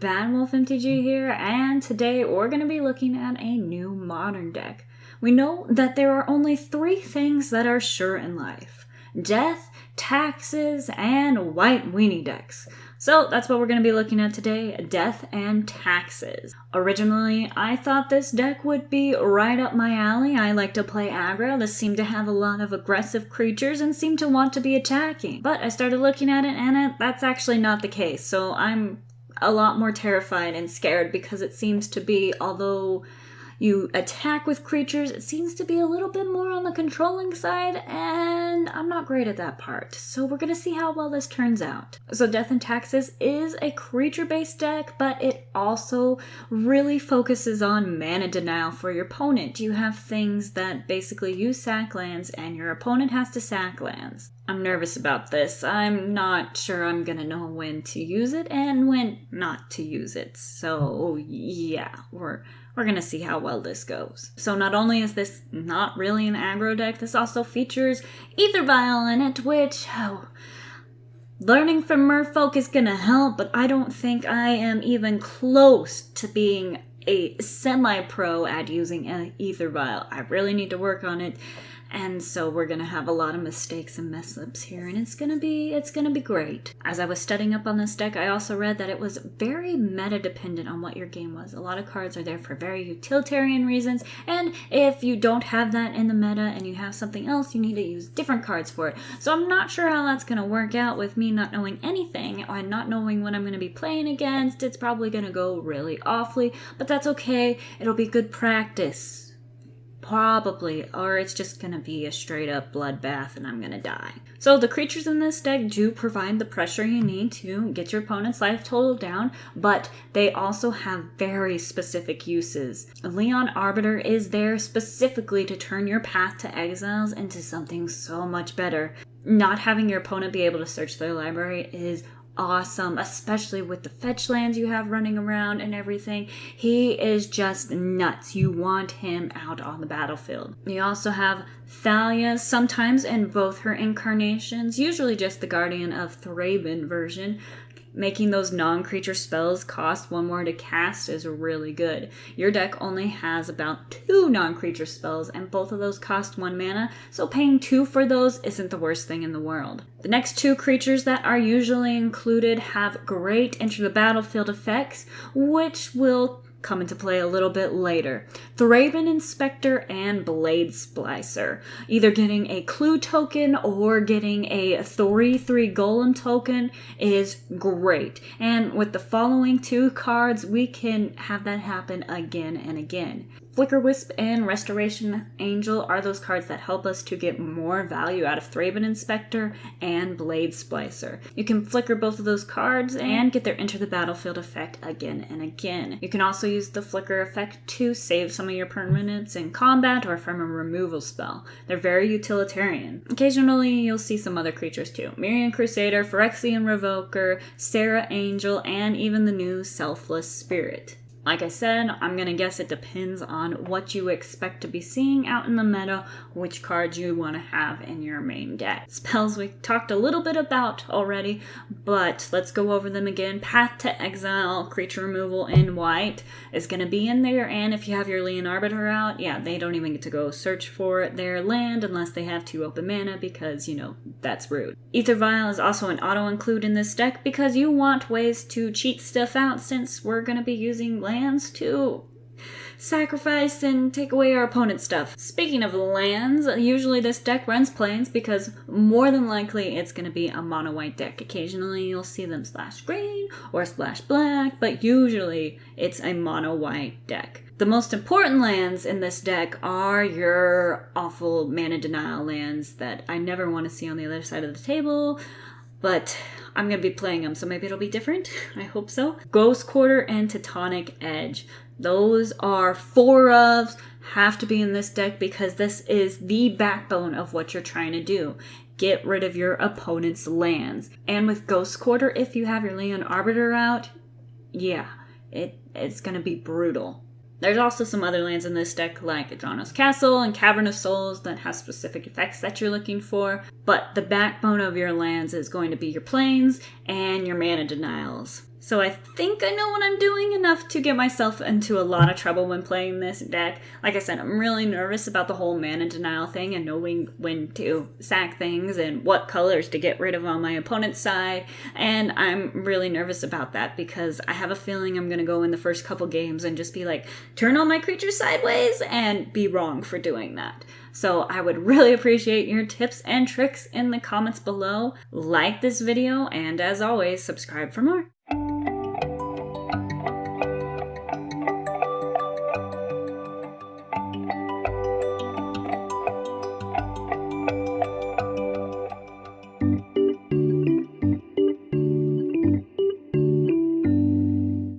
Bad Wolf MTG here, and today we're going to be looking at a new modern deck. We know that there are only 3 things that are sure in life: death, taxes, and white weenie decks. So that's what we're going to be looking at today, death and taxes. Originally, I thought this deck would be right up my alley. I like to play aggro. This seemed to have a lot of aggressive creatures and seemed to want to be attacking. But I started looking at it and that's actually not the case. So I'm a lot more terrified and scared because it seems to be, although you attack with creatures, it seems to be a little bit more on the controlling side, and I'm not great at that part. So we're going to see how well this turns out. So Death and Taxes is a creature-based deck, but it also really focuses on mana denial for your opponent. You have things that basically use sack lands, and your opponent has to sack lands. I'm nervous about this. I'm not sure I'm going to know when to use it and when not to use it. So yeah, we're going to see how well this goes. So not only is this not really an aggro deck, this also features Aether Vial in it, which, learning from Merfolk is going to help, but I don't think I am even close to being a semi-pro at using an Aether Vial. I really need to work on it. And so we're going to have a lot of mistakes and mess-ups here, and it's going to be great. As I was studying up on this deck, I also read that it was very meta-dependent on what your game was. A lot of cards are there for very utilitarian reasons, and if you don't have that in the meta and you have something else, you need to use different cards for it. So I'm not sure how that's going to work out with me not knowing anything and not knowing what I'm going to be playing against. It's probably going to go really awfully, but that's okay. It'll be good practice. Probably, or it's just gonna be a straight up bloodbath and I'm gonna die. So the creatures in this deck do provide the pressure you need to get your opponent's life total down, but they also have very specific uses. Leon Arbiter is there specifically to turn your Path to Exiles into something so much better. Not having your opponent be able to search their library is awesome, especially with the fetch lands you have running around and everything. He is just nuts. You want him out on the battlefield. You also have Thalia, sometimes in both her incarnations, usually just the Guardian of Thraben version. Making those non-creature spells cost 1 more to cast is really good. Your deck only has about 2 non-creature spells, and both of those cost 1 mana, so paying 2 for those isn't the worst thing in the world. The next 2 creatures that are usually included have great enter the battlefield effects, which will come into play a little bit later. Thraben Inspector and Blade Splicer. Either getting a clue token or getting a 3/3 golem token is great. And with the following 2 cards, we can have that happen again and again. Flicker Wisp and Restoration Angel are those cards that help us to get more value out of Thraben Inspector and Blade Splicer. You can flicker both of those cards and get their Enter the Battlefield effect again and again. You can also use the flicker effect to save some of your permanents in combat or from a removal spell. They're very utilitarian. Occasionally you'll see some other creatures too. Mirian Crusader, Phyrexian Revoker, Serra Angel, and even the new Selfless Spirit. Like I said, I'm going to guess it depends on what you expect to be seeing out in the meta, which cards you want to have in your main deck. Spells we talked a little bit about already, but let's go over them again. Path to Exile, creature removal in white is going to be in there, and if you have your Leon Arbiter out, yeah, they don't even get to go search for their land unless they have 2 open mana because, that's rude. Aether Vial is also an auto-include in this deck because you want ways to cheat stuff out since we're going to be using lands to sacrifice and take away our opponent's stuff. Speaking of lands, usually this deck runs plains because more than likely it's going to be a mono white deck. Occasionally you'll see them splash green or splash black, but usually it's a mono white deck. The most important lands in this deck are your awful mana denial lands that I never want to see on the other side of the table, but I'm going to be playing them, so maybe it'll be different. I hope so. Ghost Quarter and Teutonic Edge. Those are 4 ofs, have to be in this deck because this is the backbone of what you're trying to do. Get rid of your opponent's lands. And with Ghost Quarter, if you have your Leon Arbiter out, yeah, it's going to be brutal. There's also some other lands in this deck like Adranos Castle and Cavern of Souls that have specific effects that you're looking for, but the backbone of your lands is going to be your plains and your mana denials. So I think I know what I'm doing enough to get myself into a lot of trouble when playing this deck. Like I said, I'm really nervous about the whole mana denial thing and knowing when to sack things and what colors to get rid of on my opponent's side. And I'm really nervous about that because I have a feeling I'm going to go in the first couple games and just be like, turn all my creatures sideways and be wrong for doing that. So I would really appreciate your tips and tricks in the comments below. Like this video, and as always, subscribe for more.